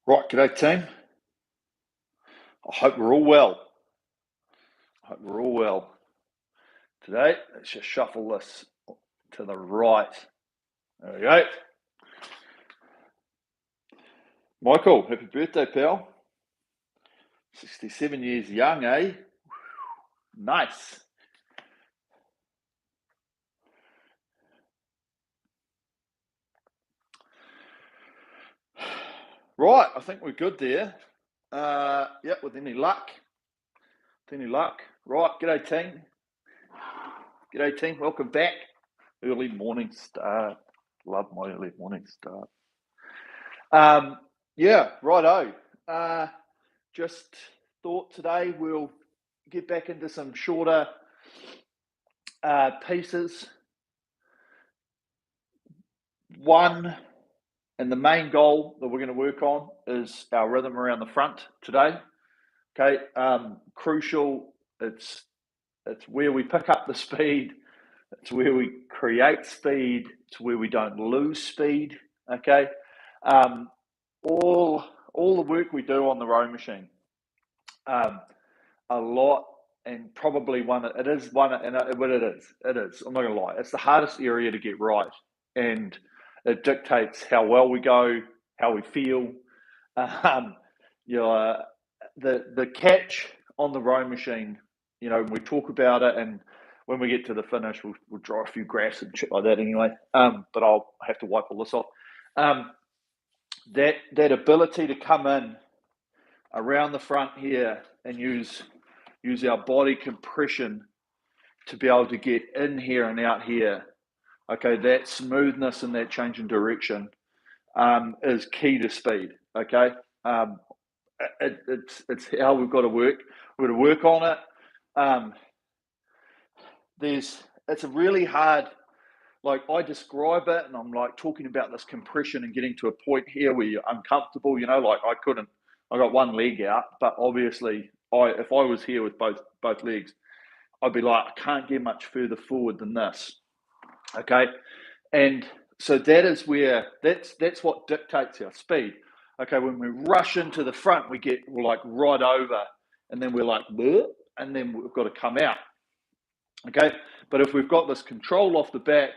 Right, g'day team. I hope we're all well. Today, let's just shuffle this to the right. There we go. Michael, happy birthday, pal. 67 years young, eh? Nice. Right, I think we're good there. Yep, with any luck. Right, g'day team. Welcome back. Early morning start. Love my early morning start. Yeah, righto. Just thought today we'll get back into some shorter pieces. One, and the main goal that we're going to work on is our rhythm around the front today. Okay, crucial. It's where we pick up the speed. It's where we create speed. It's where we don't lose speed. Okay, all the work we do on the rowing machine, a lot, and probably it is. I'm not going to lie. It's the hardest area to get right, and it dictates how well we go, how we feel. The catch on the rowing machine, we talk about it, and when we get to the finish, we'll draw a few graphs and shit like that anyway. But I'll have to wipe all this off. That ability to come in around the front here and use our body compression to be able to get in here and out here. Okay, that smoothness and that change in direction is key to speed. Okay, it's how we've got to work. We've got to work on it. It's a really hard. Like, I describe it, and I'm like talking about this compression and getting to a point here where you're uncomfortable. Like I got one leg out, but obviously, if I was here with both legs, I'd be like, I can't get much further forward than this. Okay, and so that is where that's what dictates our speed. Okay, when we rush into the front, we're like right over, and then we're like, and then we've got to come out. Okay, but if we've got this control off the back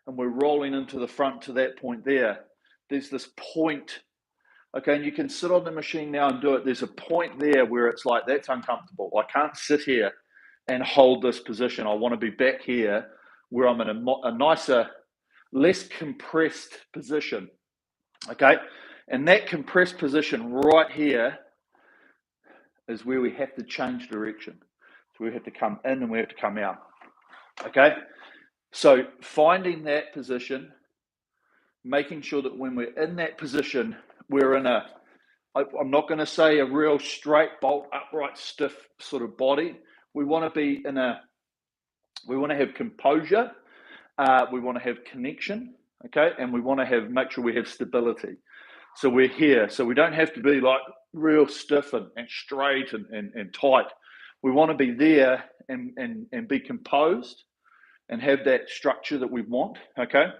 and we're rolling into the front to that point there's this point. Okay, and you can sit on the machine now and do it. There's a point there where it's like, that's uncomfortable. I can't sit here and hold this position. I want to be back here where I'm in a nicer, less compressed position. Okay, and that compressed position right here is where we have to change direction. So we have to come in and we have to come out. Okay, so finding that position, making sure that when we're in that position, we're in I'm not going to say a real straight, bolt, upright, stiff sort of body. We want to be we want to have composure. We want to have connection. Okay, and we want to make sure we have stability. So we're here. So we don't have to be like real stiff and straight and tight. We want to be there and be composed and have that structure that we want. Okay.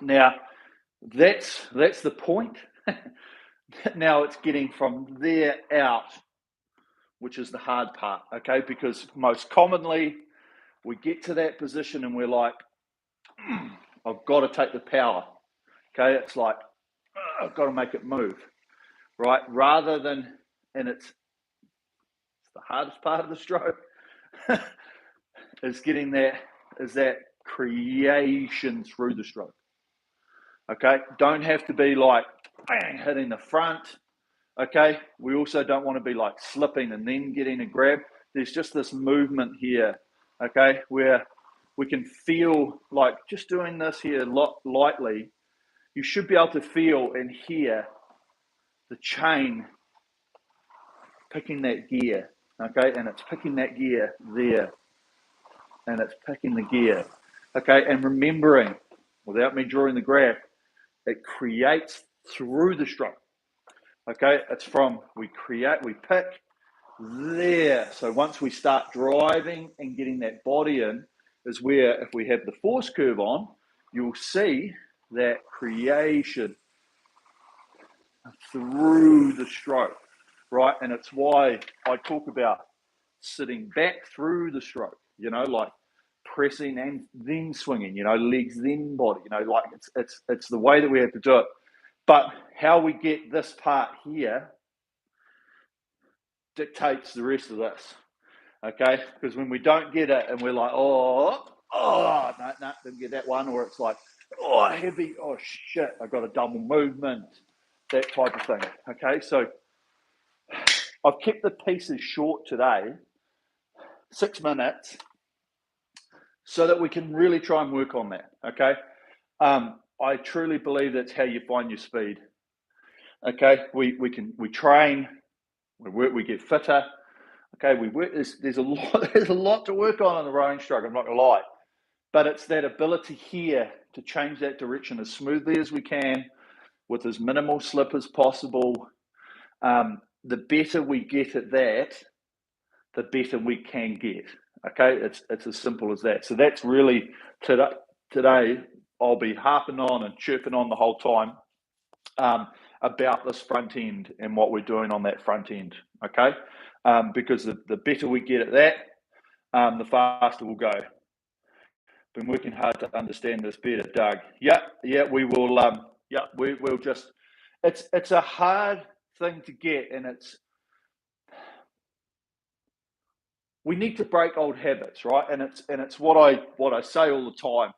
Now that's the point. Now it's getting from there out, which is the hard part. Okay, because most commonly we get to that position and we're like, I've got to take the power. Okay, it's like, I've got to make it move, right? Rather than, and it's the hardest part of the stroke, is getting that creation through the stroke. Okay, don't have to be like bang, hitting the front. Okay, we also don't want to be like slipping and then getting a grab. There's just this movement here, okay, where we can feel like just doing this here lightly. You should be able to feel and hear the chain picking that gear, okay, and it's picking that gear there, and it's picking the gear, okay, and remembering, without me drawing the graph, it creates through the stroke, okay, it's from we pick there. So once we start driving and getting that body in is where, if we have the force curve on, you'll see that creation through the stroke, right? And it's why I talk about sitting back through the stroke, you know, like pressing and then swinging, you know, legs then body, you know, like it's the way that we have to do it. But how we get this part here dictates the rest of this, okay? Because when we don't get it and we're like, no, didn't get that one, or it's like, oh, heavy, oh shit, I got a double movement, that type of thing, okay? So I've kept the pieces short today, 6 minutes, so that we can really try and work on that, okay? I truly believe that's how you find your speed, okay? We train, we work, we get fitter, okay? We work. There's a lot to work on the rowing stroke. I'm not gonna lie, but it's that ability here to change that direction as smoothly as we can, with as minimal slip as possible. The better we get at that, the better we can get. Okay, it's as simple as that. So that's really today. I'll be harping on and chirping on the whole time about this front end and what we're doing on that front end. Okay, because the better we get at that, the faster we'll go. Been working hard to understand this better, Doug. Yeah, we will. We'll just. It's a hard thing to get, and we need to break old habits, right? And it's what I say all the time.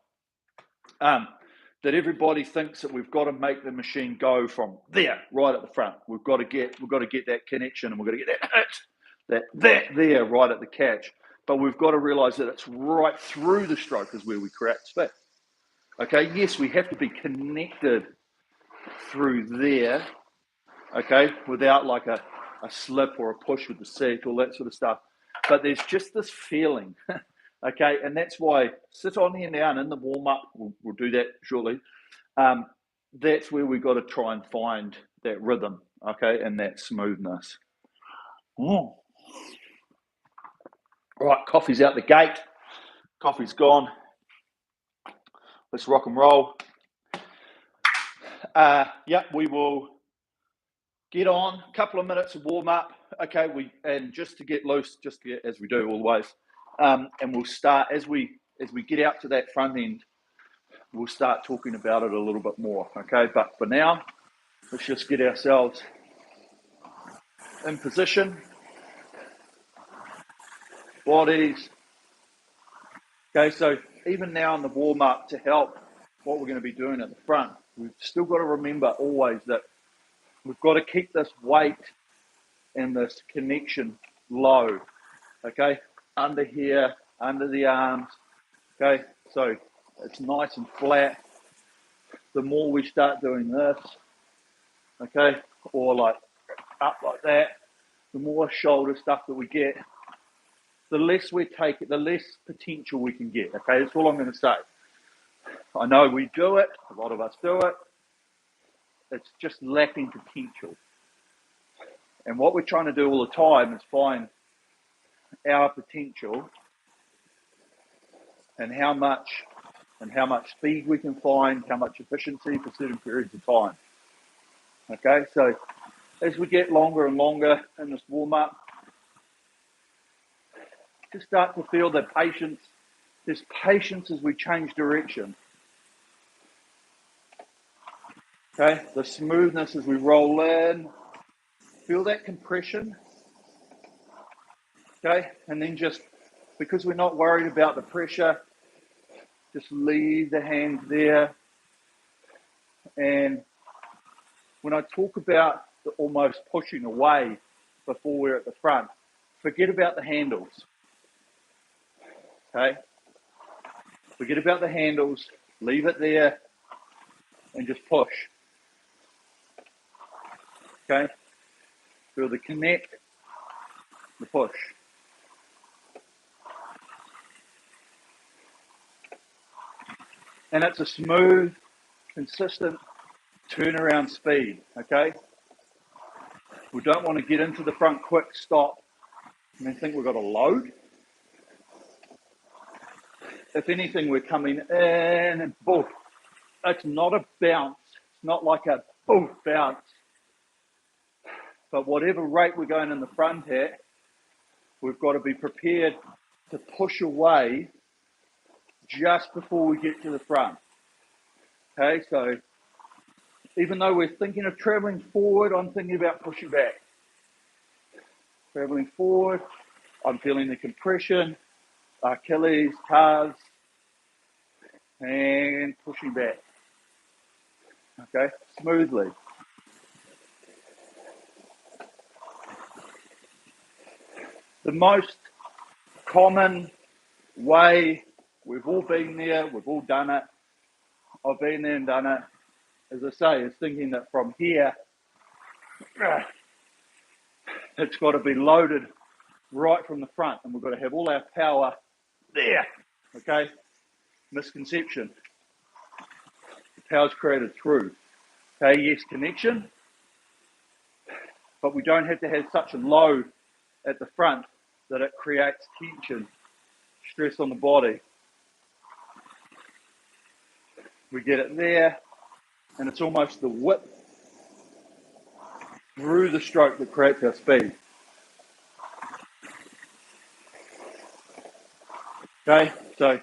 That everybody thinks that we've got to make the machine go from there right at the front. We've got to get that connection, and we've got to get that hit, that there right at the catch. But we've got to realise that it's right through the stroke is where we create speed. Okay, yes, we have to be connected through there, okay, without like a slip or a push with the seat, all that sort of stuff. But there's just this feeling, okay, and that's why sit on here now and in the warm-up, we'll do that shortly. That's where we've got to try and find that rhythm, okay, and that smoothness. All right, coffee's out the gate. Coffee's gone. Let's rock and roll. We will get on a couple of minutes of warm up. Okay, and just to get loose, as we do always, and we'll start as we get out to that front end. We'll start talking about it a little bit more. Okay, but for now, let's just get ourselves in position. Bodies. Okay, so even now in the warm up to help what we're going to be doing at the front, we've still got to remember always that we've got to keep this weight and this connection low, okay? Under here, under the arms, okay? So it's nice and flat. The more we start doing this, okay, or like up like that, the more shoulder stuff that we get, the less we take it, the less potential we can get, okay? That's all I'm going to say. I know we do it, a lot of us do it. It's just lacking potential. And what we're trying to do all the time is find our potential and how much speed we can find, how much efficiency for certain periods of time. Okay, so as we get longer and longer in this warm-up, just start to feel the patience. There's patience as we change direction. Okay, the smoothness as we roll in. Feel that compression. Okay, and then just, because we're not worried about the pressure, just leave the hands there. And when I talk about the almost pushing away before we're at the front, forget about the handles. Okay, forget about the handles, leave it there, and just push. Okay, feel the connect, the push. And it's a smooth, consistent turnaround speed, okay? We don't want to get into the front quick, stop, and then think we've got a load. If anything, we're coming in and boom. It's not a bounce. It's not like a boom bounce. But whatever rate we're going in the front at, we've got to be prepared to push away just before we get to the front. Okay, so even though we're thinking of traveling forward, I'm thinking about pushing back. Traveling forward, I'm feeling the compression, Achilles, calves, and pushing back. Okay, smoothly. The most common way, we've all been there, we've all done it, I've been there and done it, as I say, is thinking that from here, it's got to be loaded right from the front, and we've got to have all our power there. Okay, misconception. The power's created through. Okay, yes, connection, but we don't have to have such a load at the front that it creates tension, stress on the body. We get it there, and it's almost the width through the stroke that creates our speed. Okay, so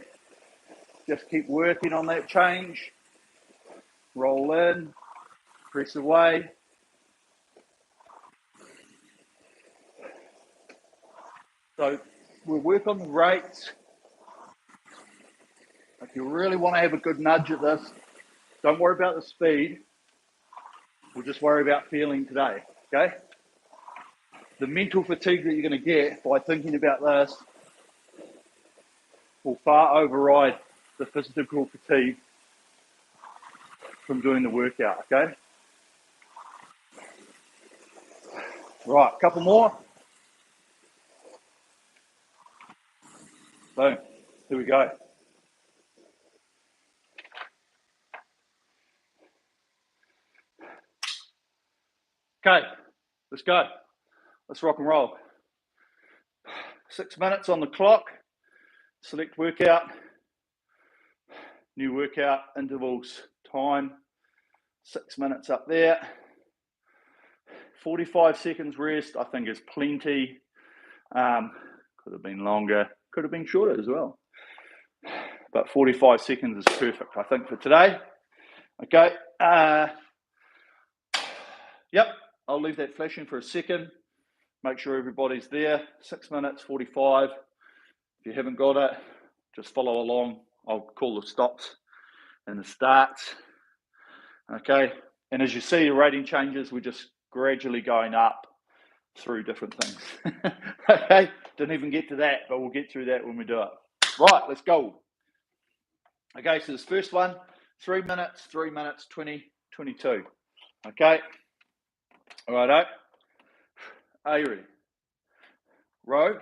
just keep working on that change. Roll in, press away. So we'll work on the rates. If you really want to have a good nudge at this, don't worry about the speed. We'll just worry about feeling today, okay? The mental fatigue that you're going to get by thinking about this will far override the physical fatigue from doing the workout, okay? Right, a couple more. Boom, here we go. Okay, let's go. Let's rock and roll. 6 minutes on the clock. Select workout. New workout intervals time. 6 minutes up there. 45 seconds rest, I think, is plenty. Could have been longer, could have been shorter as well. But 45 seconds is perfect, I think, for today. Okay. Yep, I'll leave that flashing for a second. Make sure everybody's there. 6 minutes, 45. If you haven't got it, just follow along. I'll call the stops and the starts. Okay. And as you see, the rating changes, we're just gradually going up through different things. Okay. Didn't even get to that, but we'll get through that when we do it. Right, let's go. Okay, so this first one, 3 minutes, 20, 22. Okay. All righto. Are you ready? Row.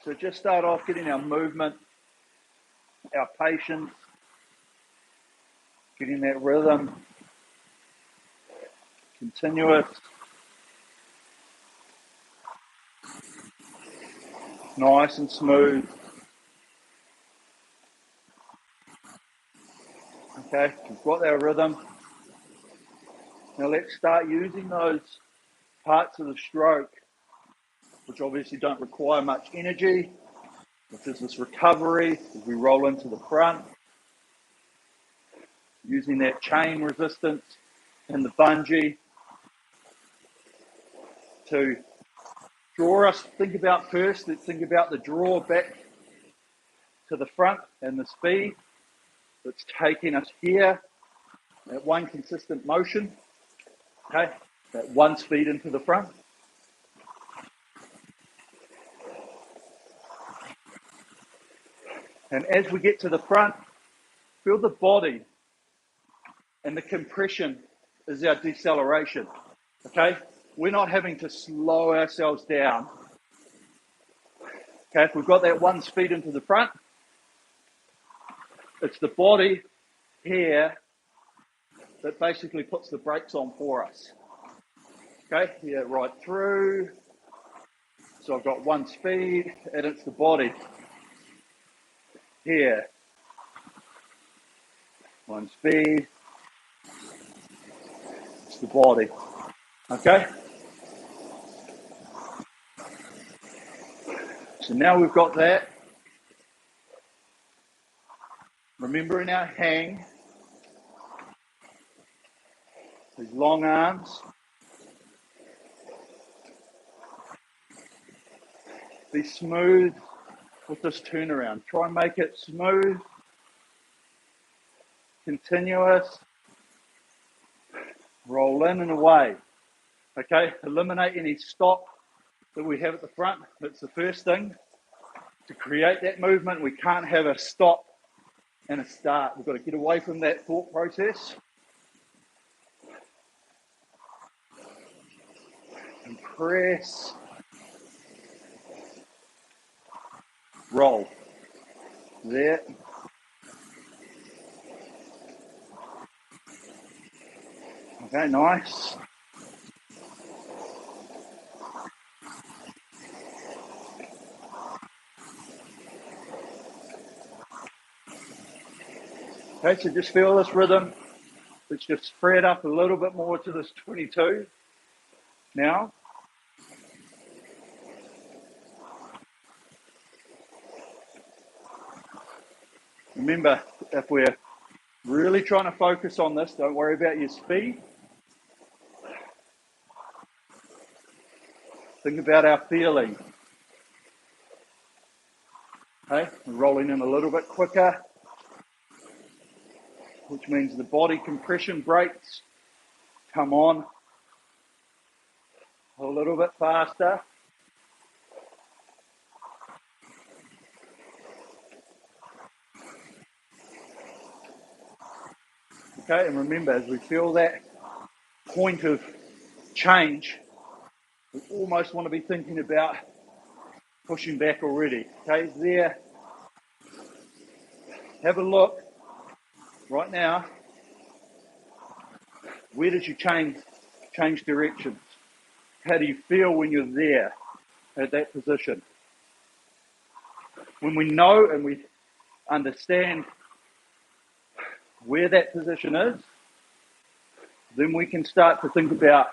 So just start off getting our movement, our patience, getting that rhythm, continuous, nice and smooth. Okay, we've got our rhythm. Now let's start using those parts of the stroke which obviously don't require much energy, which is this recovery as we roll into the front, using that chain resistance and the bungee to draw us. Think about first, let's think about the draw back to the front and the speed that's taking us here, that one consistent motion, okay, that one speed into the front. And as we get to the front, feel the body, and the compression is our deceleration, okay? We're not having to slow ourselves down. Okay, if we've got that one speed into the front, it's the body here that basically puts the brakes on for us. Okay, here right through. So I've got one speed, and it's the body here. One speed. It's the body. Okay? So now we've got that. Remember in our hang, these long arms. Be smooth with this turnaround. Try and make it smooth, continuous. Roll in and away. Okay, eliminate any stop that we have at the front. That's the first thing. To create that movement, we can't have a stop and a start. We've got to get away from that thought process. And press. Roll. There. Okay, nice. Okay, so just feel this rhythm. Let's just spread up a little bit more to this 22. Now. Remember, if we're really trying to focus on this, don't worry about your speed. Think about our feeling. Okay, we're rolling in a little bit quicker, which means the body compression brakes come on a little bit faster. Okay, and remember, as we feel that point of change, we almost want to be thinking about pushing back already. Okay, there. Have a look right now. Where did you change directions? How do you feel when you're there at that position? When we know and we understand where that position is, then we can start to think about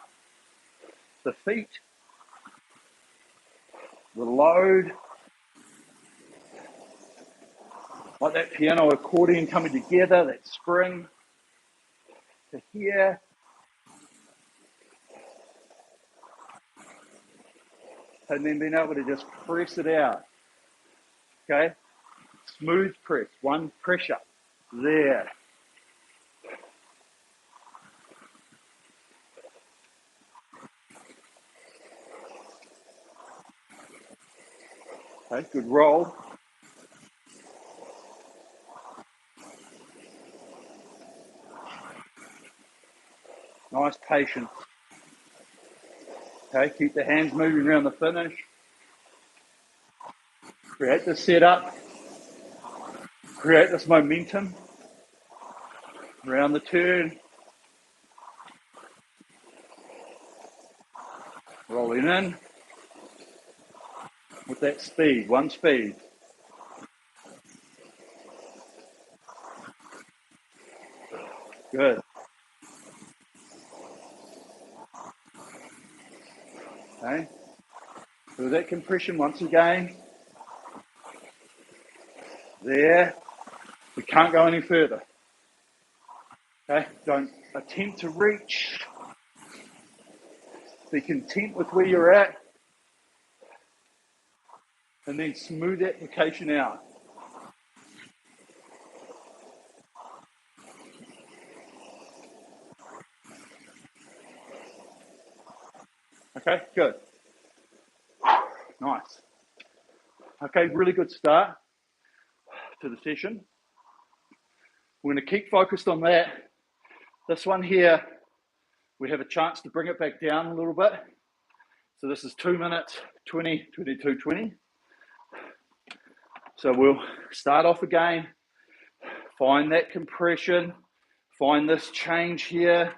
the feet, the load, like that piano accordion coming together, that spring to here. And then being able to just press it out. Okay? Smooth press, one pressure. There. Okay, good roll. Nice patience. Okay, keep the hands moving around the finish. Create the setup. Create this momentum around the turn. Rolling in with that speed, one speed. Good. Okay. So that compression once again. There. We can't go any further. Okay. Don't attempt to reach. Be content with where you're at. And then smooth application out. Okay, good. Nice. Okay, really good start to the session. We're going to keep focused on that. This one here, we have a chance to bring it back down a little bit. So this is 2 minutes, 20, 22, 20. So we'll start off again, find that compression, find this change here,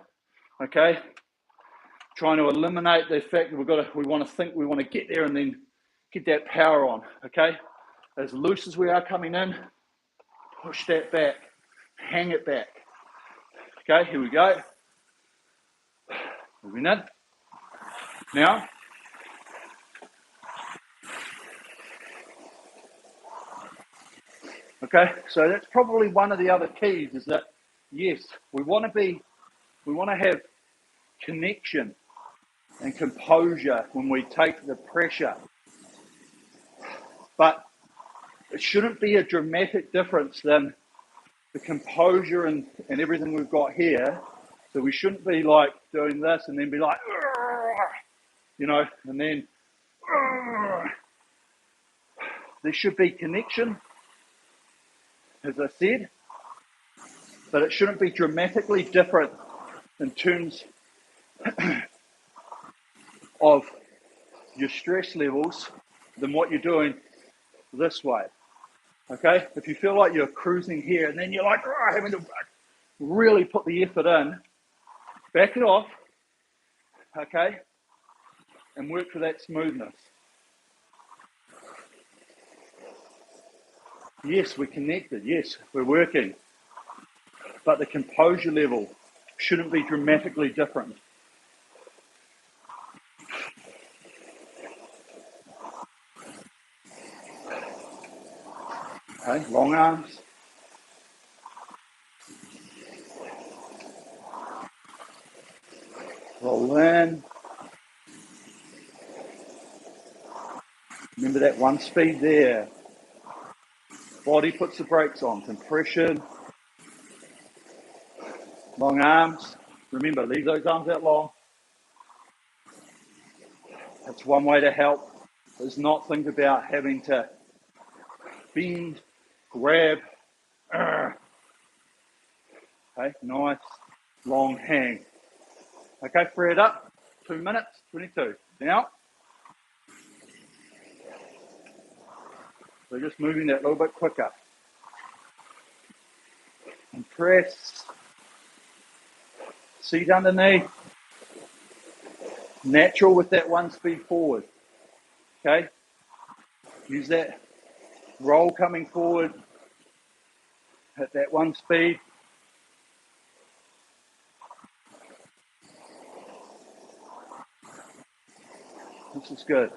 okay? Trying to eliminate the fact that we want to get there and then get that power on, okay? As loose as we are coming in, push that back, hang it back. Okay, here we go. Moving in. Now, okay, so that's probably one of the other keys is that, yes, we want to have connection and composure when we take the pressure, but it shouldn't be a dramatic difference than the composure and everything we've got here. So we shouldn't be like doing this and then be like, you know, and then there should be connection, as I said, but it shouldn't be dramatically different in terms of your stress levels than what you're doing this way. Okay, if you feel like you're cruising here and then you're like having to really put the effort in, back it off, okay, and work for that smoothness. Yes, we're connected, yes, we're working, but the composure level shouldn't be dramatically different. Okay, long arms. Roll in. Remember that one speed there. Body puts the brakes on. Compression. Long arms. Remember, leave those arms out long. That's one way to help. Is not think about having to bend, grab. Okay, nice long hang. Okay, free it up. 2 minutes, 22. Now, we're just moving that a little bit quicker. And press. Seat underneath. Natural with that one speed forward. Okay? Use that roll coming forward. Hit that one speed. This is good.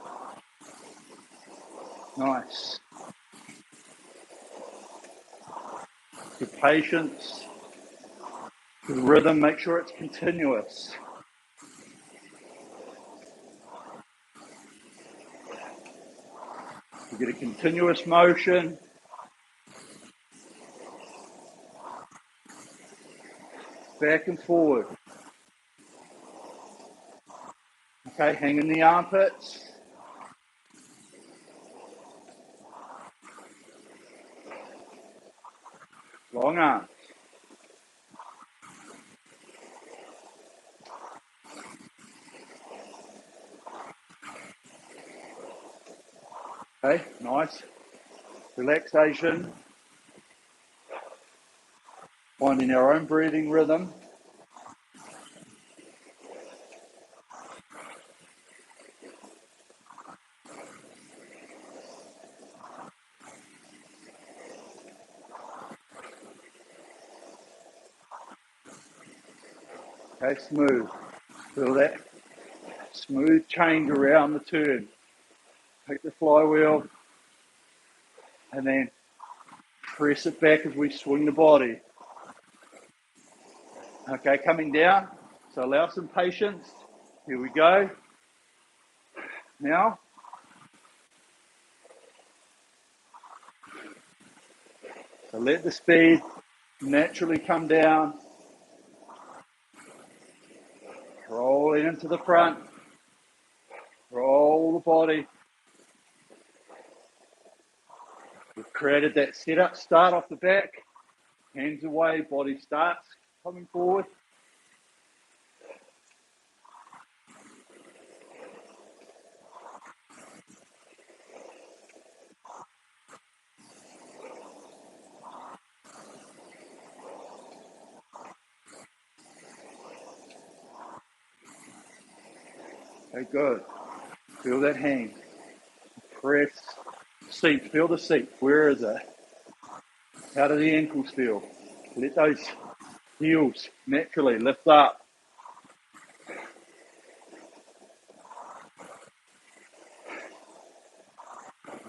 Nice. Good patience. Good rhythm. Make sure it's continuous. You get a continuous motion. Back and forward. Okay, hang in the armpits. Long arms. Okay, nice. Relaxation. Finding our own breathing rhythm. Okay, smooth. Feel that smooth change around the turn. Take the flywheel and then press it back as we swing the body. Okay, coming down. So allow some patience. Here we go. Now, so let the speed naturally come down. Roll it into the front. Roll the body. We've created that setup. Start off the back. Hands away. Body starts coming forward. Okay, good. Feel that hang. Press. Seat. Feel the seat. Where is it? How do the ankles feel? Let those Heels naturally lift up.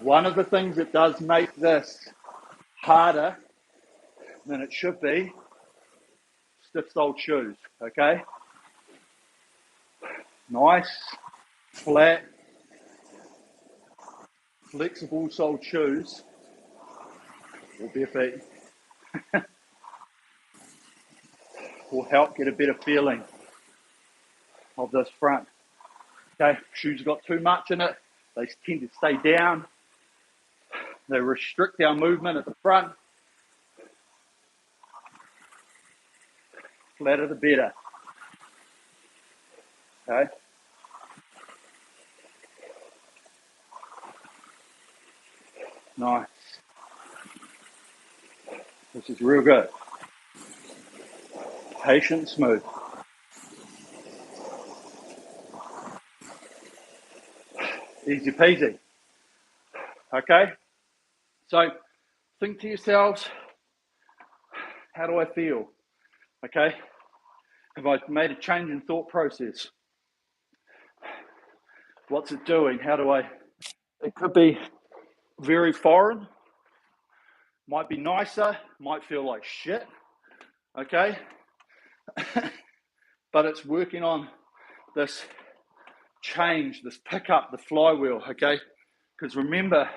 One of the things that does make this harder than it should be, stiff-soled shoes, okay? Nice, flat, flexible-soled shoes, or bare feet, will help get a better feeling of this front. Okay, shoes got too much in it, they tend to stay down, they restrict our movement at the front. Flatter the better. Okay. Nice. This is real good. Patient, smooth. Easy peasy. Okay. So think to yourselves, how do I feel? Okay. Have I made a change in thought process? What's it doing? How do I? It could be very foreign. Might be nicer. Might feel like shit. Okay. But it's working on this change, this pickup, the flywheel. Okay. Because remember, at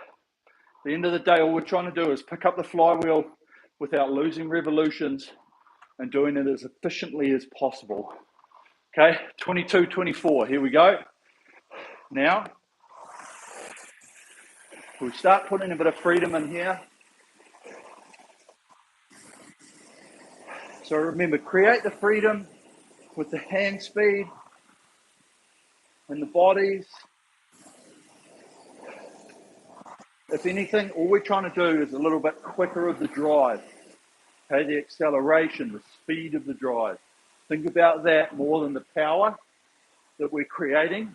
the end of the day, all we're trying to do is pick up the flywheel without losing revolutions and doing it as efficiently as possible. Okay, 22, 24, here we go. Now, we'll start putting a bit of freedom in here. So remember, create the freedom with the hand speed and the bodies. If anything, all we're trying to do is a little bit quicker of the drive. Okay, the acceleration, the speed of the drive. Think about that more than the power that we're creating.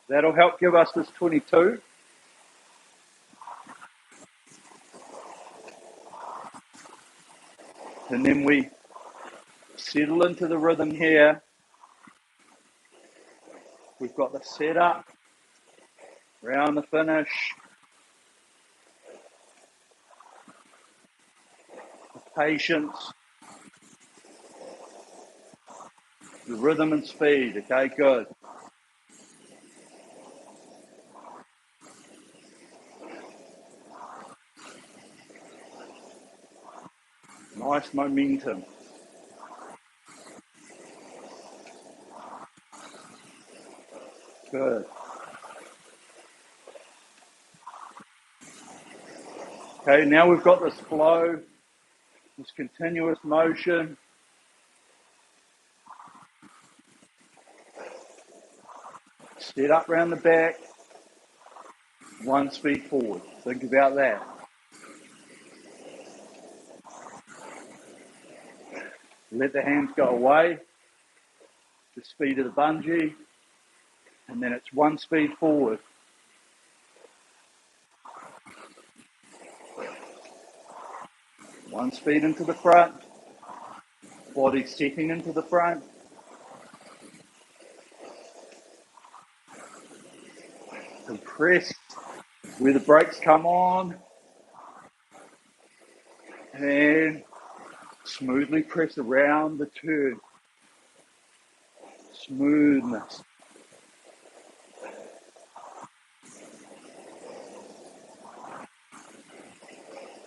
That'll help give us this 22. And then we settle into the rhythm here. We've got the setup, around the finish, the patience, the rhythm and speed. Okay, good. Nice momentum. Good. Okay, now we've got this flow, this continuous motion. Set up round the back, one speed forward. Think about that. Let the hands go away, the speed of the bungee, and then it's one speed forward. One speed into the front, body setting into the front. Compress where the brakes come on, and smoothly press around the turn. Smoothness.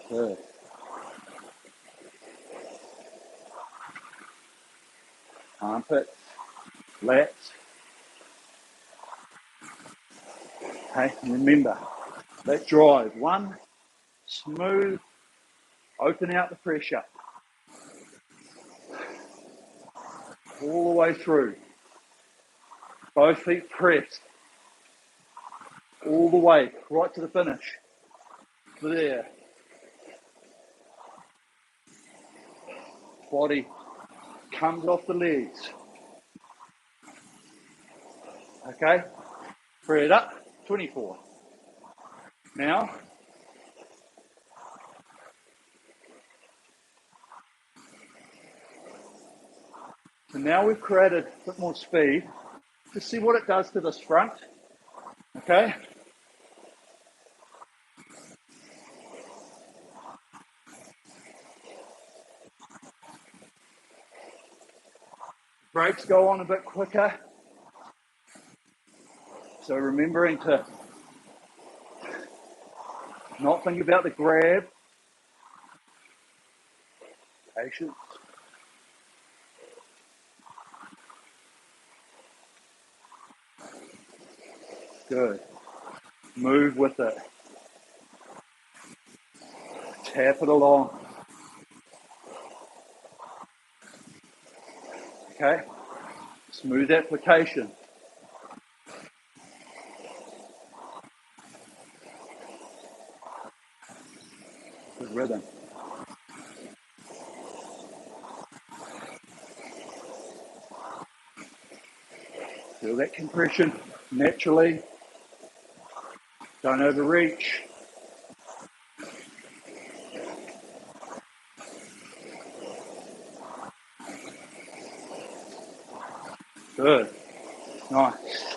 Good. Armpits, lats. Okay, remember, that drive. One, smooth, open out the pressure. All the way through. Both feet pressed. All the way, right to the finish. There. Body comes off the legs. Okay, free it up, 24. Now, So now we've created a bit more speed. Just see what it does to this front, okay? Brakes go on a bit quicker. So remembering to not think about the grab. Patience. Good. Move with it. Tap it along. Okay? Smooth application. Good rhythm. Feel that compression naturally. Don't overreach. Good. Nice.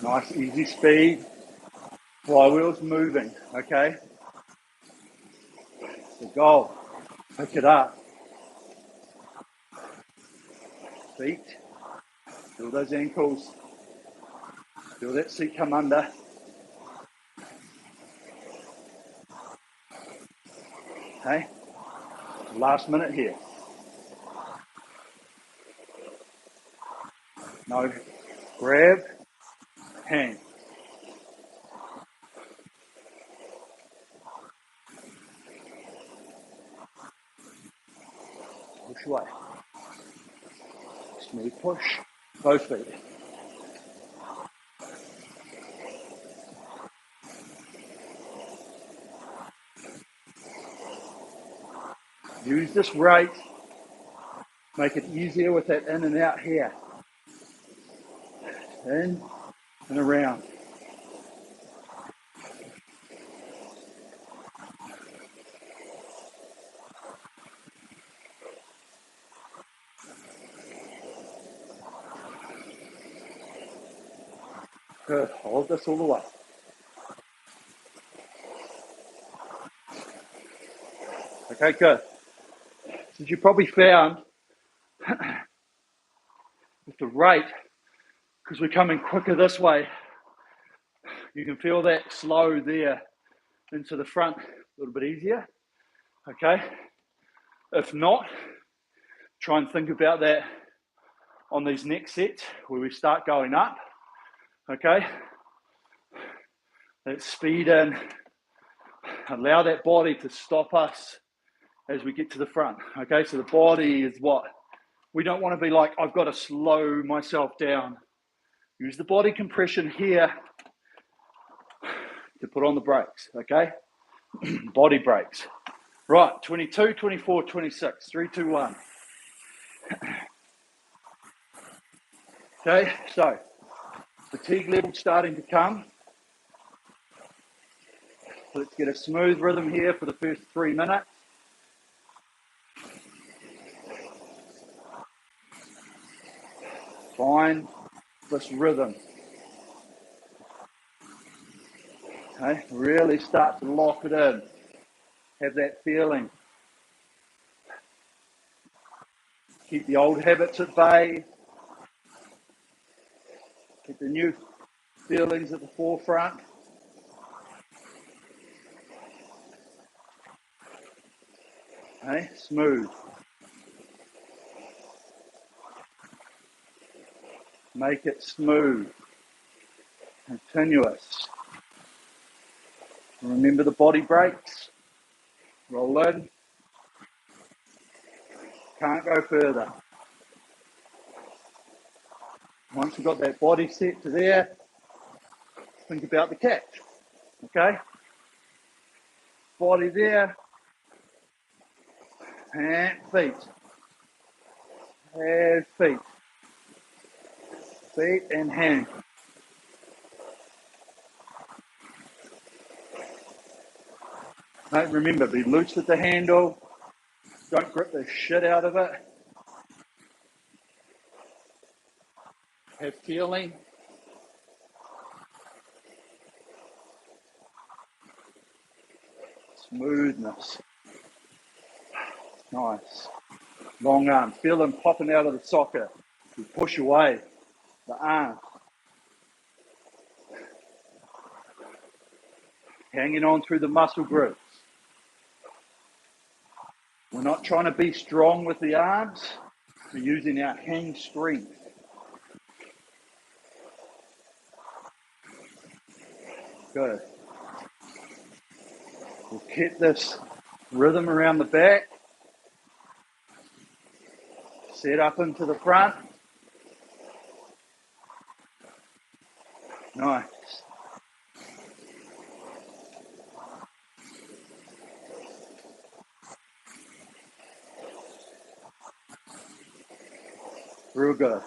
Nice, easy speed. Flywheel's moving, okay? The goal. Pick it up. Feet. Feel those ankles. Feel that seat come under. Okay? Last minute here. No. Grab. Hang. Push away. Smooth push. Both feet. Use this rate. Make it easier with that in and out here. In and around. Good. Hold this all the way. Okay, good. So you probably found with the rate, because we're coming quicker this way, you can feel that slow there into the front a little bit easier. Okay. If not, try and think about that on these next sets where we start going up. Okay. That speed in. Allow that body to stop us as we get to the front. Okay, so the body is what? We don't want to be like, I've got to slow myself down. Use the body compression here to put on the brakes, okay? Body brakes. Right, 22, 24, 26, 3, 2, 1. Okay, so fatigue level starting to come. Let's get a smooth rhythm here for the first 3 minutes. Find this rhythm. Okay, really start to lock it in. Have that feeling. Keep the old habits at bay. Keep the new feelings at the forefront. Okay, smooth. Make it smooth. Continuous. Remember the body brakes. Roll in. Can't go further. Once you've got that body set to there, think about the catch. Okay? Body there. And feet. And feet. Feet and hand. Mate, remember, be loose with the handle. Don't grip the shit out of it. Have feeling. Smoothness. Nice. Long arm. Feel them popping out of the socket. You push away the arm. Hanging on through the muscle groups. We're not trying to be strong with the arms. We're using our hang strength. Good. We'll keep this rhythm around the back. Set up into the front. Nice. Real good.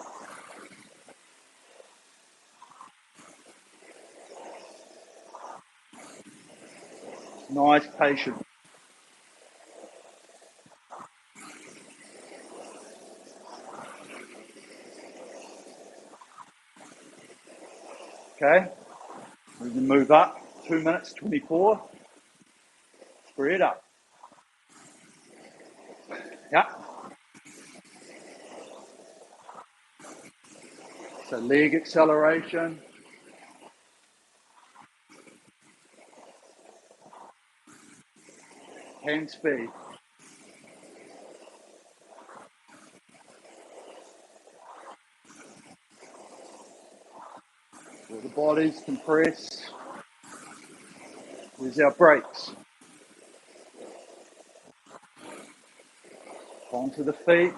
Nice patience. Okay. We can move up. 2 minutes 24. Spread up. Yeah. So leg acceleration. Hand speed. Where the bodies compress. There's our brakes. Onto the feet.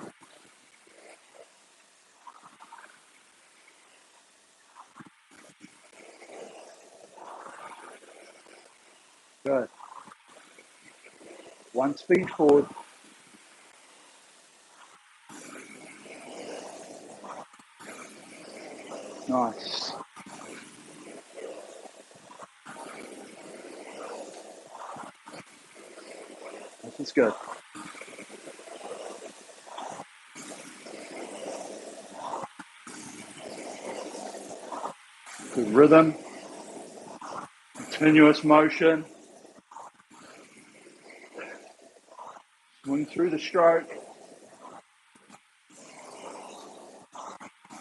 Good. One speed forward. Nice. This is good. Good rhythm. Continuous motion. Swing through the stroke.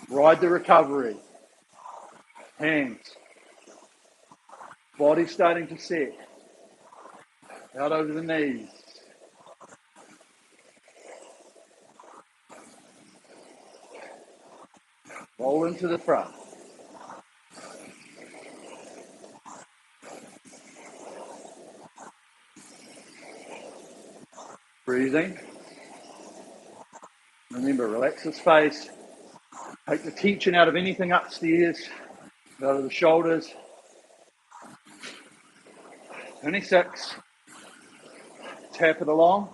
Ride the recovery. Hands. Body starting to set. Out over the knees. Roll into the front. Breathing. Remember, relax the space. Take the tension out of anything upstairs, out of the shoulders. 26. Tap it along.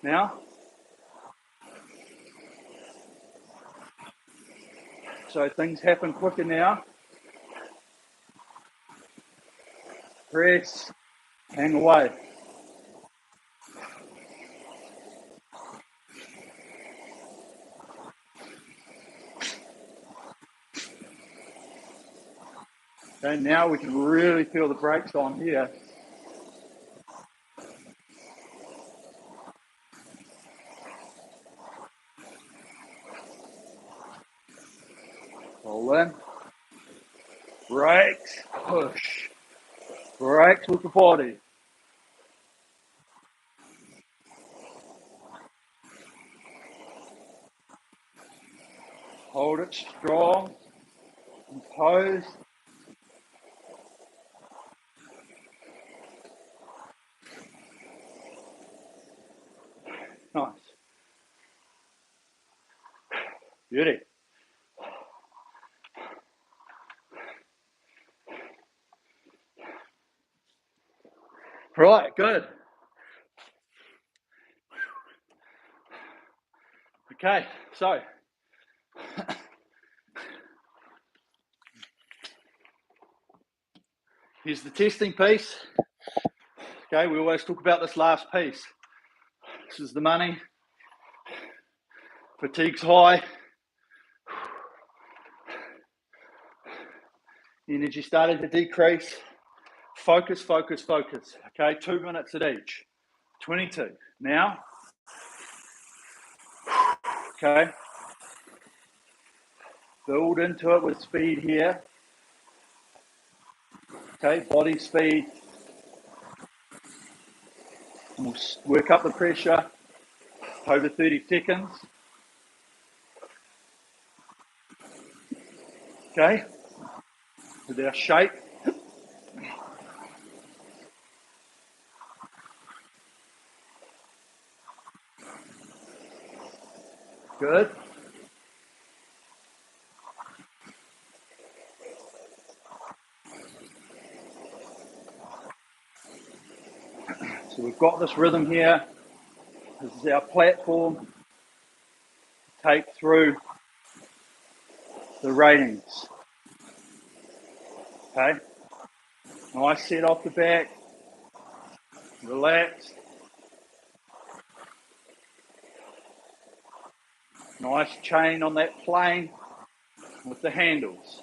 Now. So things happen quicker now. Press. Hang away. Okay, now we can really feel the brakes on here. Roll in. Brakes. Push. Brakes with the body. Hold it strong. Composed. Nice. Beauty. Right, good. Okay, so here's the testing piece. Okay, we always talk about this last piece. This is the money. Fatigue's high. Energy started to decrease. Focus, focus, focus. Okay, 2 minutes at each. 22. Now, okay, build into it with speed here. Okay, body speed. And we'll work up the pressure over 30 seconds. Okay, with our shape. Good. So we've got this rhythm here. This is our platform. Take through the ratings. Okay. Nice set off the back. Relaxed. Nice chain on that plane with the handles.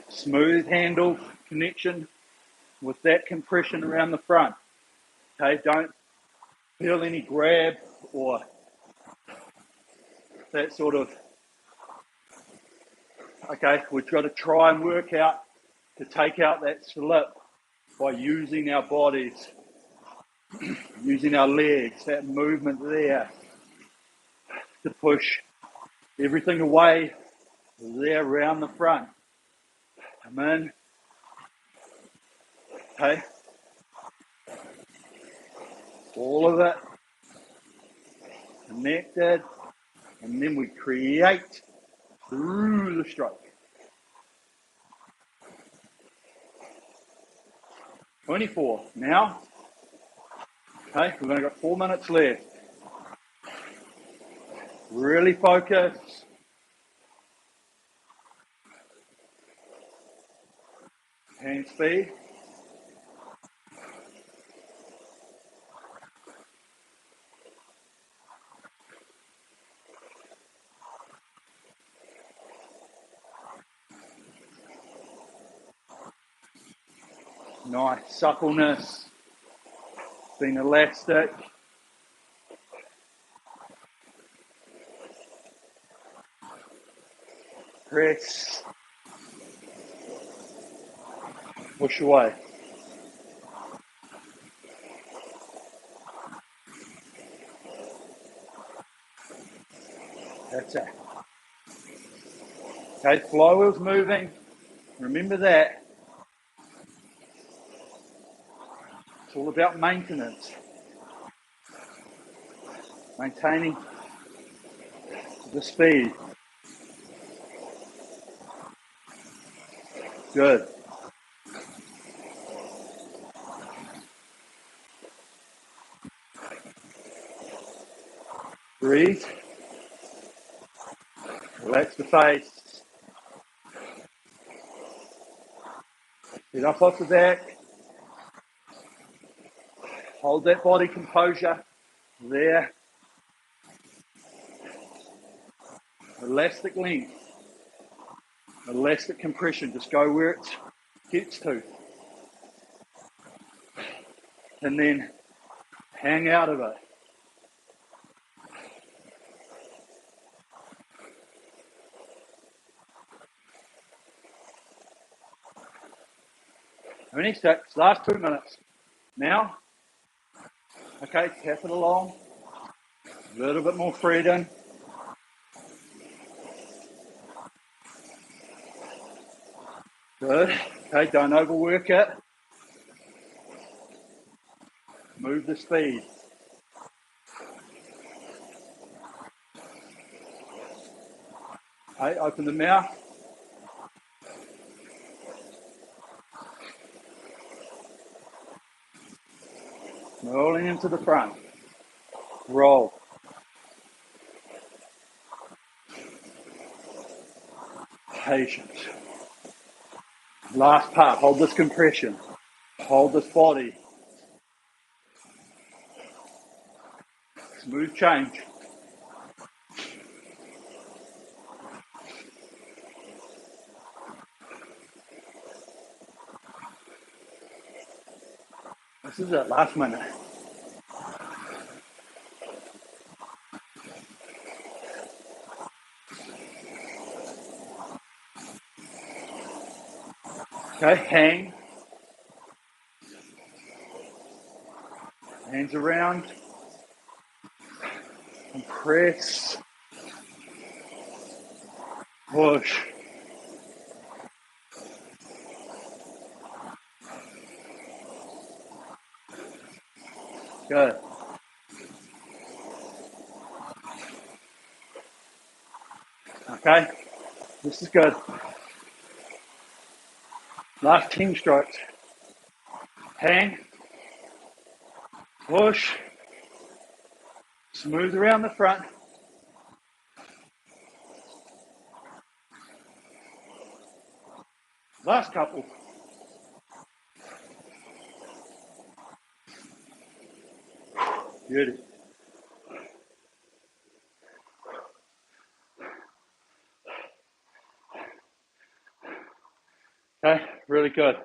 Smooth handle connection with that compression around the front. Okay, don't feel any grab or that sort of, okay, we've got to try and work out to take out that slip by using our bodies, using our legs, that movement there to push everything away there around the front. Come in. Okay. All of it connected, and then we create through the stroke. 24. Now, okay, we've only got 4 minutes left. Really focus. Hand speed. Nice suppleness. Being elastic. Press. Push away. That's it. Okay, flywheel's moving. Remember that. It's all about maintenance. Maintaining the speed. Good. Breathe. Relax the face. Get up off the back. Hold that body composure. There. Elastic length. Elastic compression. Just go where it gets to. And then hang out of it. Only 6, last 2 minutes. Now, okay, tap it along. A little bit more freedom. Good. Okay, don't overwork it. Move the speed. Okay, open the mouth. Rolling into the front. Roll. Patience. Last part, hold this compression. Hold this body. Smooth change. This is it, last minute. Okay, hang. Hands around. Compress. Push. Good. Okay, this is good. Last 10 strokes. Hang. Push. Smooth around the front. Last couple. Beauty. Okay, really good.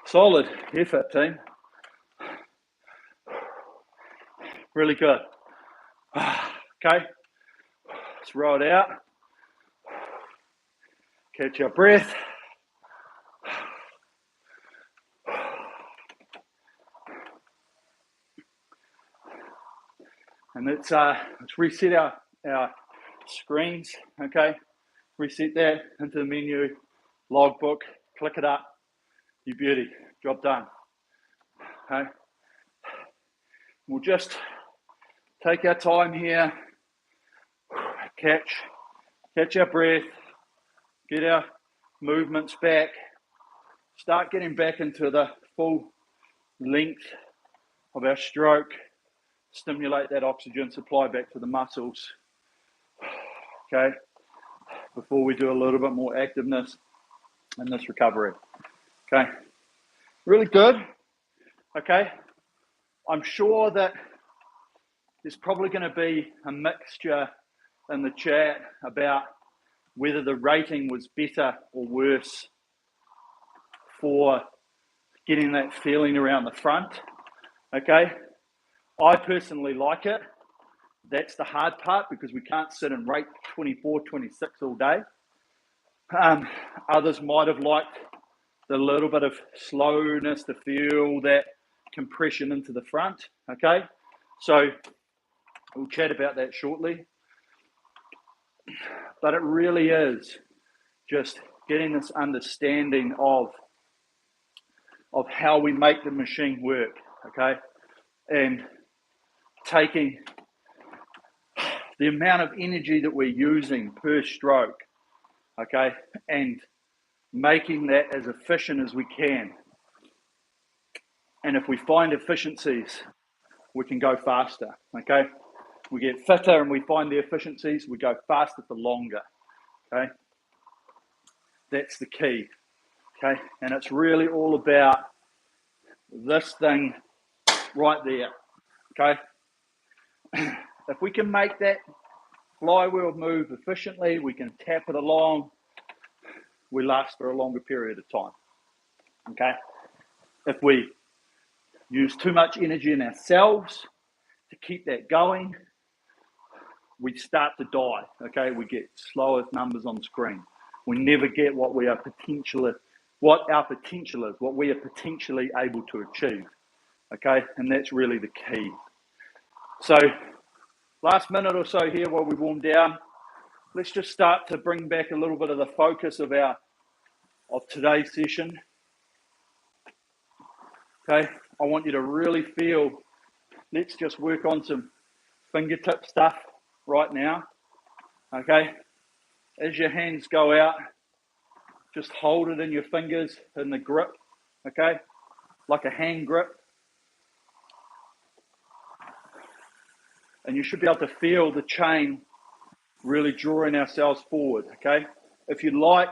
Solid effort, team. Really good. Okay, let's roll it out. Catch your breath. And let's reset our screens, okay? Reset that into the menu, logbook, click it up, you beauty, job done, okay? We'll just take our time here, catch our breath, get our movements back, start getting back into the full length of our stroke, stimulate that oxygen supply back to the muscles, okay, before we do a little bit more activeness in this recovery, okay. Really good, okay. I'm sure that there's probably going to be a mixture in the chat about whether the rating was better or worse for getting that feeling around the front, okay. I personally like it. That's the hard part because we can't sit and rate 24, 26 all day. Others might have liked the little bit of slowness to feel that compression into the front, okay? So we'll chat about that shortly. But it really is just getting this understanding of how we make the machine work, okay? And taking the amount of energy that we're using per stroke, okay? And making that as efficient as we can. And if we find efficiencies, we can go faster, okay? We get fitter and we find the efficiencies, we go faster for longer, okay? That's the key, okay? And it's really all about this thing right there, okay? If we can make that flywheel move efficiently, we can tap it along, we last for a longer period of time, okay? If we use too much energy in ourselves to keep that going, we start to die, okay? We get slower numbers on screen. We never get what our potential is, what we are potentially able to achieve, okay? And that's really the key. So last minute or so here while we warm down, let's just start to bring back a little bit of the focus of today's session. Okay, I want you to really feel, let's just work on some fingertip stuff right now. Okay, as your hands go out, just hold it in your fingers in the grip, okay, like a hand grip. And you should be able to feel the chain really drawing ourselves forward, okay? If you like,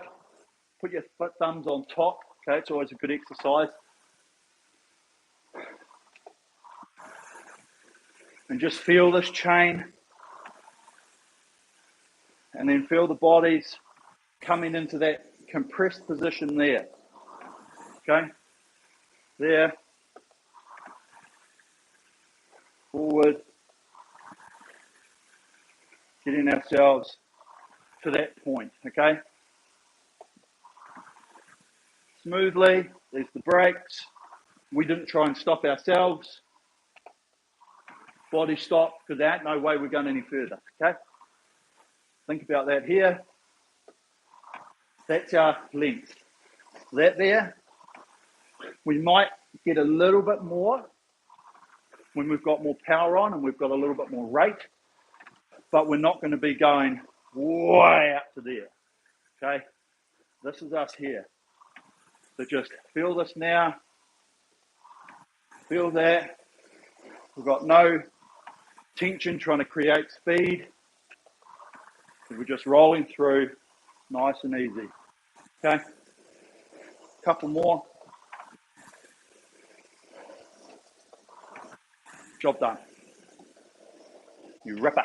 put your thumbs on top, okay? It's always a good exercise. And just feel this chain. And then feel the bodies coming into that compressed position there, okay? There. Forward. Getting ourselves to that point, okay? Smoothly, there's the brakes. We didn't try and stop ourselves. Body stop, because there ain't no way we're going any further, okay? Think about that here. That's our length. That there, we might get a little bit more when we've got more power on and we've got a little bit more rate, but we're not going to be going way up to there, okay? This is us here. So just feel this now. Feel that. We've got no tension trying to create speed. We're just rolling through nice and easy. Okay? Couple more. Job done. You ripper.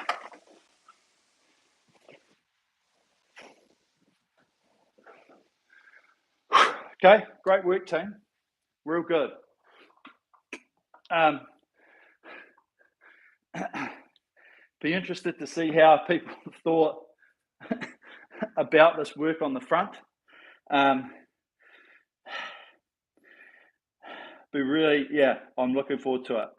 Okay, great work, team. Real good. Be interested to see how people thought about this work on the front. Be really, yeah, I'm looking forward to it.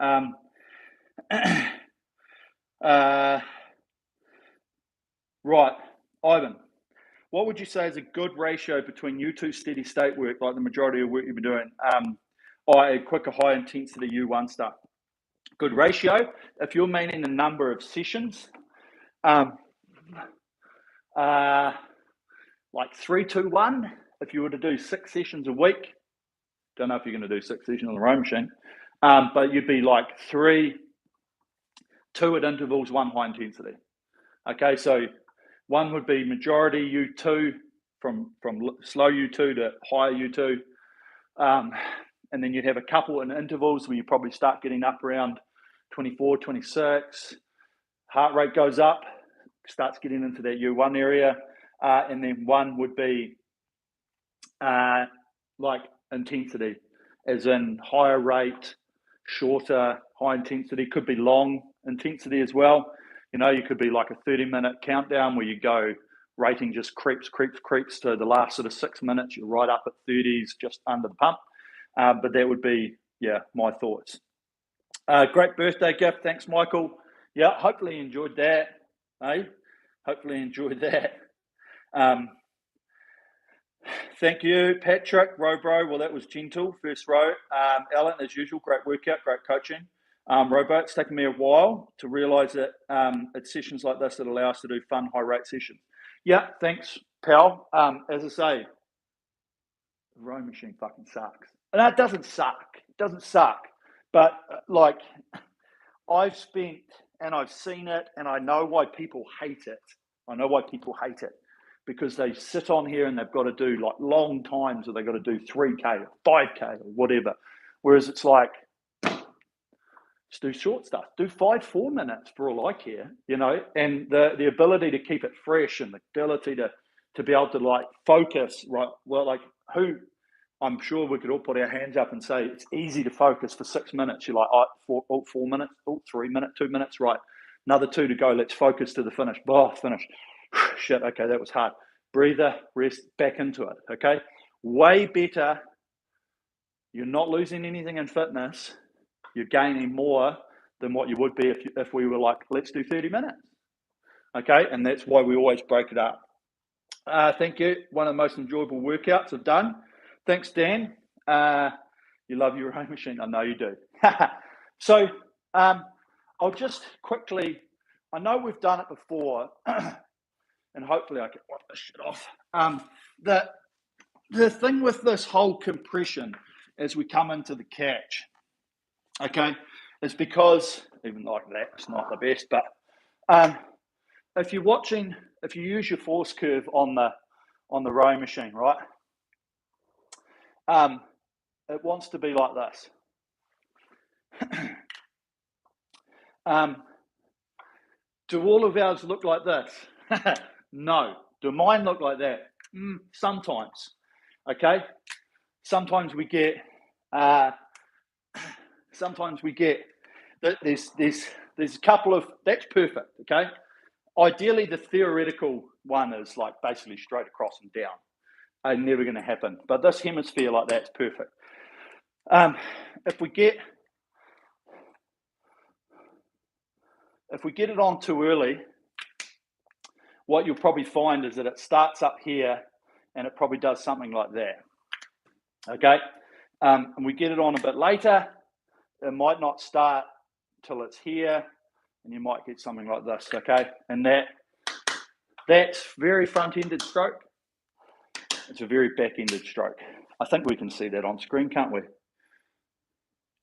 Right, Ivan, what would you say is a good ratio between you two steady state work, like the majority of work you've been doing, a quicker high intensity U1 stuff? Good ratio. If you're meaning the number of sessions, like 3-2-1. If you were to do 6 sessions a week, don't know if you're going to do 6 sessions on the rowing machine, but you'd be like 3, 2 at intervals, 1 high intensity. Okay, so one would be majority U2 from slow U2 to higher U2. And then you'd have a couple in intervals where you probably start getting up around 24, 26. Heart rate goes up, starts getting into that U1 area. And then one would be like intensity, as in higher rate, shorter, high intensity. Could be long intensity as well. You know, you could be like a 30-minute countdown where you go, rating just creeps to the last sort of 6 minutes. You're right up at 30s, just under the pump. But that would be, yeah, my thoughts. Great birthday gift. Thanks, Michael. Yeah, hopefully you enjoyed that. Hopefully you enjoyed that. Thank you, Patrick. Row bro. Well, that was gentle. First row. Alan, as usual, great workout, great coaching. Robo, it's taken me a while to realise that it's sessions like this that allow us to do fun, high-rate sessions. Yeah, thanks, pal. As I say, the rowing machine fucking sucks. No, it doesn't suck. It doesn't suck. But, like, I've spent and I've seen it and I know why people hate it. I know why people hate it. Because they sit on here and they've got to do, like, long times, or they've got to do 3K or 5K or whatever. Whereas it's like, just do short stuff. Do 5-4 minutes for all I care, you know. And the ability to keep it fresh and the ability to be able to, like, focus, right? Well, like, I'm sure we could all put our hands up and say it's easy to focus for 6 minutes. You're like, 4 minutes, 3 minutes, 2 minutes, right? Another 2 to go. Let's focus to the finish. Finish. Shit, okay, that was hard. Breather, rest, back into it, okay? Way better. You're not losing anything in fitness. You're gaining more than what you would be if we were like, let's do 30 minutes, okay? And that's why we always break it up. Thank you. One of the most enjoyable workouts I've done. Thanks, Dan. You love your rowing machine. I know you do. So I'll just quickly, I know we've done it before, and hopefully I can wipe this shit off. The thing with this whole compression as we come into the catch, okay, is because, even like that, it's not the best, but if you use your force curve on the rowing machine, right? It wants to be like this. Do all of ours look like this? No. Do mine look like that? Sometimes. Okay. Sometimes we get that there's a couple of, that's perfect. Okay. Ideally, the theoretical one is like basically straight across and down. Never going to happen. But this hemisphere like that's perfect. If we get it on too early, what you'll probably find is that it starts up here and it probably does something like that. Okay, and we get it on a bit later, it might not start till it's here, and you might get something like this. Okay, and that's very front-ended stroke. It's a very back-ended stroke. I think we can see that on screen, can't we?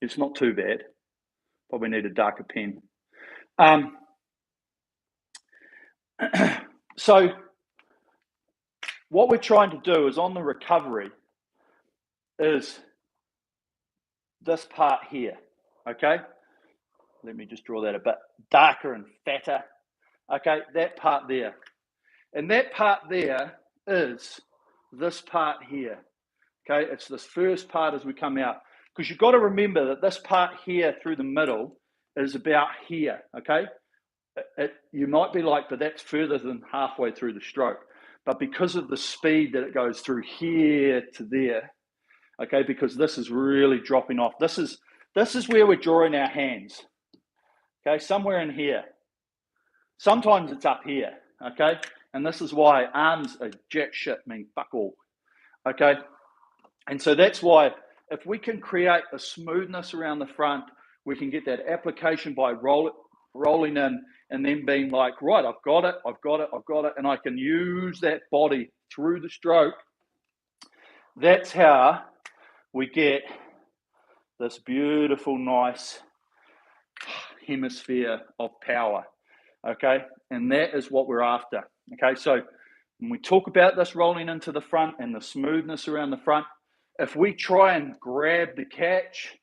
It's not too bad. Probably need a darker pen. So what we're trying to do is on the recovery is this part here, okay? Let me just draw that a bit darker and fatter. Okay, that part there. And that part there is this part here, okay? It's this first part as we come out. Because you've got to remember that this part here through the middle is about here, okay? You might be like, but that's further than halfway through the stroke. But because of the speed that it goes through here to there, okay, because this is really dropping off. This is where we're drawing our hands, okay, somewhere in here. Sometimes it's up here, okay, and this is why arms are jack shit, mean fuck all, okay, and so that's why if we can create a smoothness around the front, we can get that application by rolling in and then being like, right, I've got it, and I can use that body through the stroke. That's how we get this beautiful, nice hemisphere of power, okay? And that is what we're after, okay? So when we talk about this rolling into the front and the smoothness around the front, if we try and grab the catch,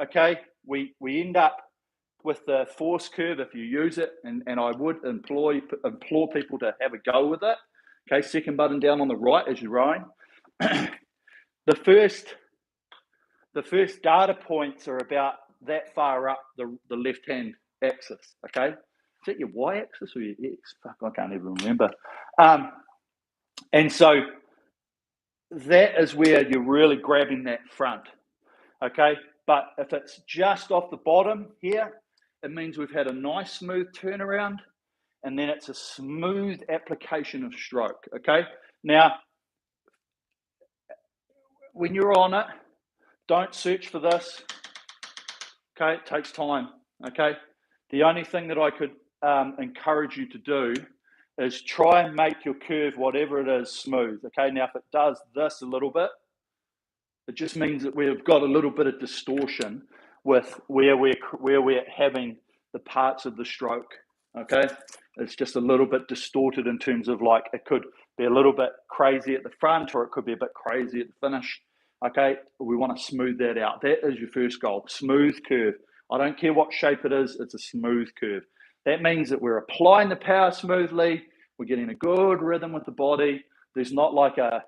okay, we end up with the force curve if you use it, and I would implore people to have a go with it, okay? Second button down on the right as you're rowing. The first data points are about that far up the left-hand axis, okay? Is that your y-axis or your x? Fuck, I can't even remember. And so that is where you're really grabbing that front, okay? But if it's just off the bottom here, it means we've had a nice smooth turnaround, and then it's a smooth application of stroke, okay? Now, when you're on it, don't search for this, okay? It takes time, okay? The only thing that I could encourage you to do is try and make your curve, whatever it is, smooth, okay? Now, if it does this a little bit, it just means that we've got a little bit of distortion with where we're having the parts of the stroke, okay? It's just a little bit distorted in terms of, like, it could be a little bit crazy at the front, or it could be a bit crazy at the finish, okay? We want to smooth that out. That is your first goal, smooth curve. I don't care what shape it is, it's a smooth curve. That means that we're applying the power smoothly, we're getting a good rhythm with the body. There's not like a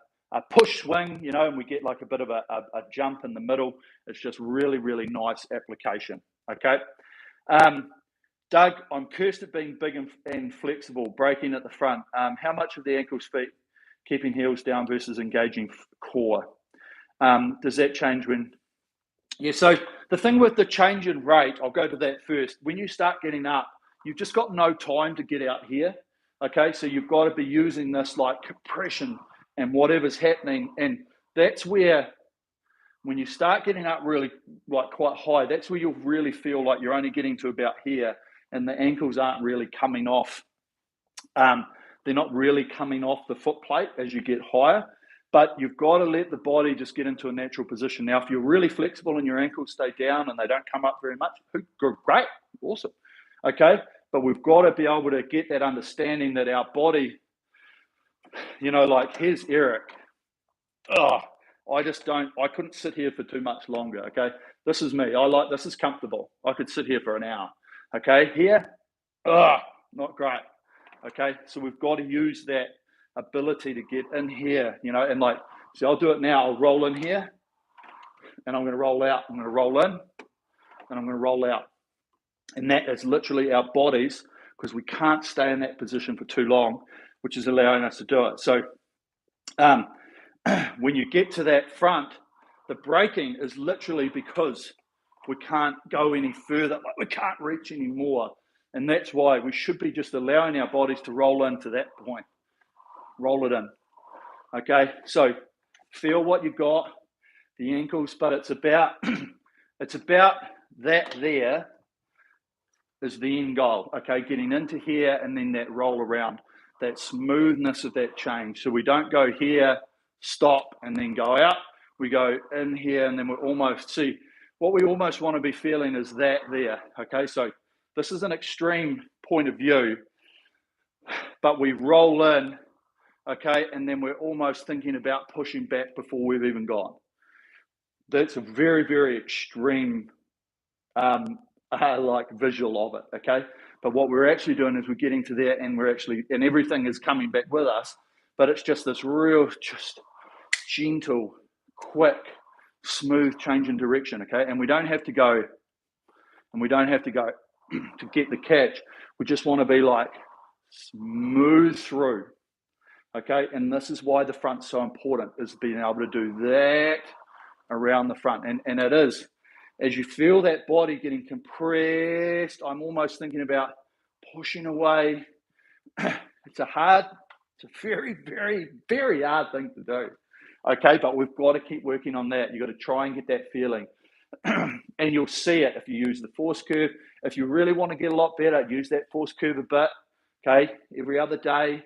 push swing, you know, and we get like a bit of a jump in the middle. It's just really, really nice application, okay? Doug, I'm cursed at being big and flexible, braking at the front. How much of the ankles, feet, keeping heels down versus engaging core? Does that change when? Yeah, so the thing with the change in rate, I'll go to that first. When you start getting up, you've just got no time to get out here, okay? So you've got to be using this like compression and whatever's happening, and that's where, when you start getting up really like quite high, that's where you'll really feel like you're only getting to about here, and the ankles aren't really coming off. They're not really coming off the foot plate as you get higher. But you've got to let the body just get into a natural position. Now, if you're really flexible and your ankles stay down and they don't come up very much, great, awesome. Okay, but we've got to be able to get that understanding that our body, you know, like here's Eric. Oh, I couldn't sit here for too much longer. Okay, this is me. This is comfortable. I could sit here for an hour. Okay, here, not great. Okay, so we've got to use that ability to get in here, you know, and like, so I'll do it now. I'll roll in here and I'm going to roll out. I'm going to roll in and I'm going to roll out. And that is literally our bodies, because we can't stay in that position for too long, which is allowing us to do it. So when you get to that front, the braking is literally because we can't go any further, like we can't reach any more. And that's why we should be just allowing our bodies to roll into that point. Roll it in. Okay, so feel what you've got, the ankles, but it's about that there is the end goal. Okay, getting into here and then that roll around, that smoothness of that change. So we don't go here, stop, and then go out. We go in here and then we're almost, see, what we almost want to be feeling is that there. Okay, so this is an extreme point of view, but we roll in, okay, and then we're almost thinking about pushing back before we've even gone. That's a very, very extreme like visual of it, okay? But what we're actually doing is we're getting to there and and everything is coming back with us, but it's just this real, just gentle, quick, smooth change in direction, okay? And we don't have to go to get the catch. We just want to be like smooth through, okay? And this is why the front's so important, is being able to do that around the front. And it is, as you feel that body getting compressed, I'm almost thinking about pushing away. It's a very, very, very hard thing to do. Okay, but we've got to keep working on that. You've got to try and get that feeling. And you'll see it if you use the force curve. If you really want to get a lot better, use that force curve a bit. Okay, every other day.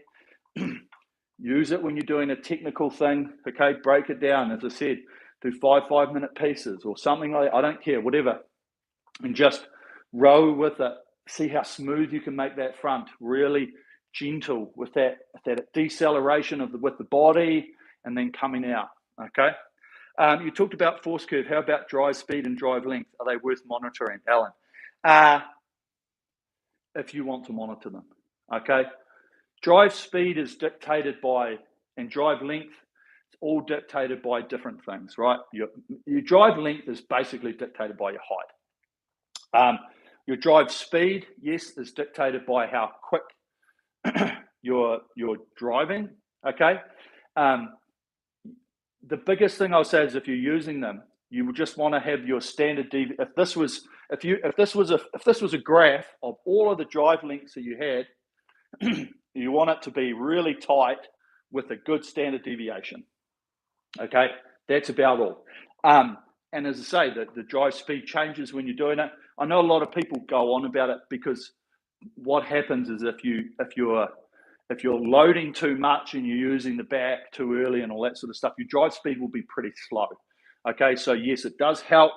Use it when you're doing a technical thing. Okay, break it down. As I said, do 5-minute pieces or something like that. I don't care, whatever. And just row with it. See how smooth you can make that front. Really gentle with that deceleration with the body and then coming out. Okay. You talked about force curve. How about drive speed and drive length? Are they worth monitoring, Alan? If you want to monitor them. Okay. Drive speed is dictated by, and drive length, it's all dictated by different things, right? Your drive length is basically dictated by your height. Your drive speed, yes, is dictated by how quick you're driving, okay? The biggest thing I'll say is if you're using them, you would just want to have your standard deviation. If this was a graph of all of the drive lengths that you had, you want it to be really tight with a good standard deviation. Okay, that's about all. And as I say, the drive speed changes when you're doing it. I know a lot of people go on about it because what happens is if you're loading too much and you're using the back too early and all that sort of stuff, your drive speed will be pretty slow. Okay, so yes, it does help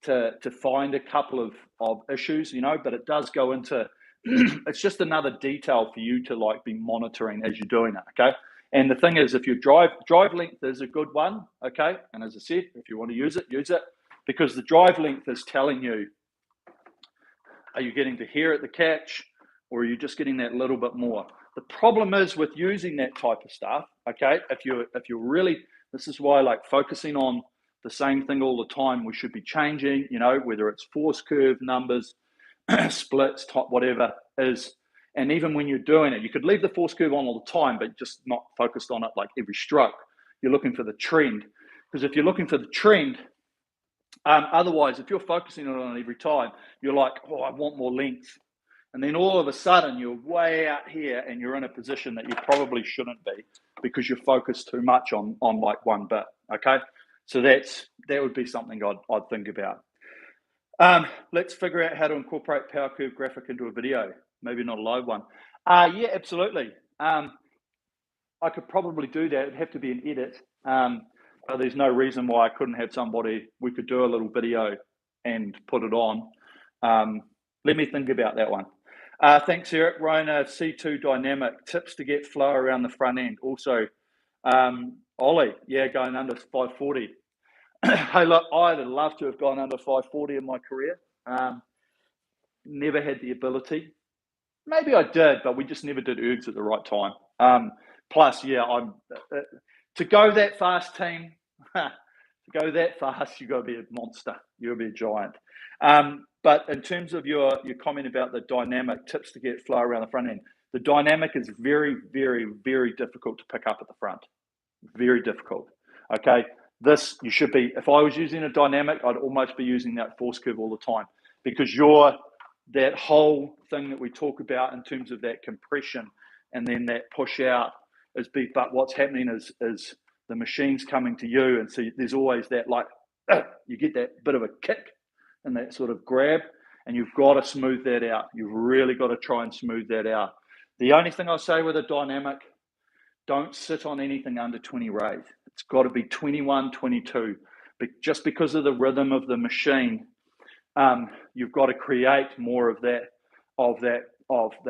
to find a couple of issues, but it does go into it's just another detail for you to like be monitoring as you're doing it. Okay. And the thing is, if your drive length is a good one, okay, and as I said, if you want to use it, because the drive length is telling you, are you getting to here at the catch, or are you just getting that little bit more? The problem is with using that type of stuff, okay, if you're really, this is why like focusing on the same thing all the time, we should be changing, whether it's force curve numbers, splits, top, whatever is. And even when you're doing it, you could leave the force curve on all the time, but just not focused on it like every stroke. You're looking for the trend. Because if you're looking for the trend, otherwise, if you're focusing on it every time, you're like, oh, I want more length. And then all of a sudden, you're way out here and you're in a position that you probably shouldn't be because you're focused too much on like one bit, okay? So that would be something I'd think about. Let's figure out how to incorporate power curve graphic into a video. Maybe not a live one. Yeah, absolutely. I could probably do that. It'd have to be an edit. But there's no reason why I couldn't have somebody, we could do a little video and put it on. Let me think about that one. Thanks, Eric. Rona, C2 dynamic, tips to get flow around the front end. Also, Ollie, yeah, going under 540. Hey, look, I'd love to have gone under 540 in my career. Never had the ability. Maybe I did, but we just never did ergs at the right time. Plus, yeah, to go that fast, team. To go that fast, you've got to be a monster. You'll be a giant. But in terms of your comment about the dynamic, tips to get flow around the front end, the dynamic is very, very, very difficult to pick up at the front. Very difficult. Okay, this you should be. If I was using a dynamic, I'd almost be using that force curve all the time, because that whole thing that we talk about in terms of that compression and then that push out is big. But what's happening is the machine's coming to you, and so there's always that, like, you get that bit of a kick and that sort of grab, and you've got to smooth that out. You've really got to try and smooth that out. The only thing I'll say with a dynamic, don't sit on anything under 20 rays. It's got to be 21, 22. But just because of the rhythm of the machine, you've got to create more of the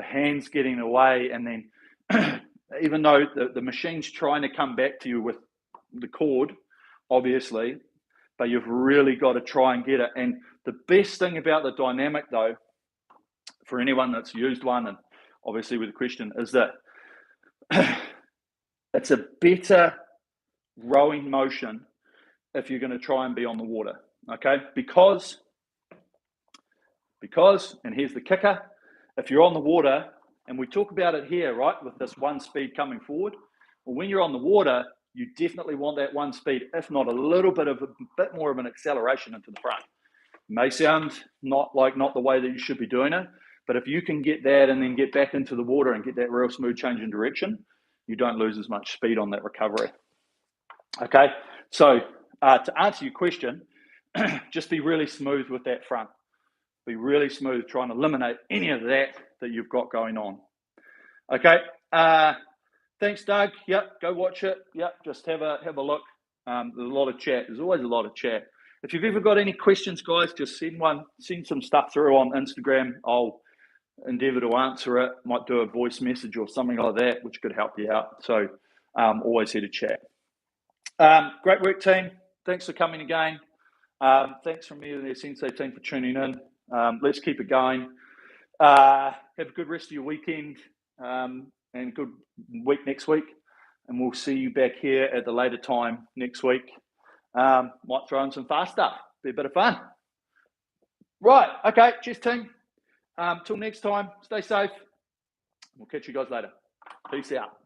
hands getting away, and then even though the machine's trying to come back to you with the cord, obviously, but you've really got to try and get it. And the best thing about the dynamic, though, for anyone that's used one, and obviously with the question, is that it's a better rowing motion if you're going to try and be on the water, okay? Because, and here's the kicker, if you're on the water, and we talk about it here, right, with this one speed coming forward, well, when you're on the water, you definitely want that one speed, if not a bit more of an acceleration into the front. It may sound not the way that you should be doing it, but if you can get that and then get back into the water and get that real smooth change in direction, you don't lose as much speed on that recovery. Okay, so to answer your question, just be really smooth with that front. Be really smooth, trying to eliminate any of that you've got going on. Okay, thanks, Doug. Yep, go watch it. Yep, just have a look. There's a lot of chat. There's always a lot of chat. If you've ever got any questions, guys, just send some stuff through on Instagram. I'll endeavour to answer it. Might do a voice message or something like that, which could help you out. So always here to chat. Great work, team. Thanks for coming again. Thanks from me and the Sensei team for tuning in. Let's keep it going. Have a good rest of your weekend and a good week next week. And we'll see you back here at the later time next week. Might throw in some fast stuff. Be a bit of fun. Right. Okay. Cheers, team. Till next time, stay safe. We'll catch you guys later. Peace out.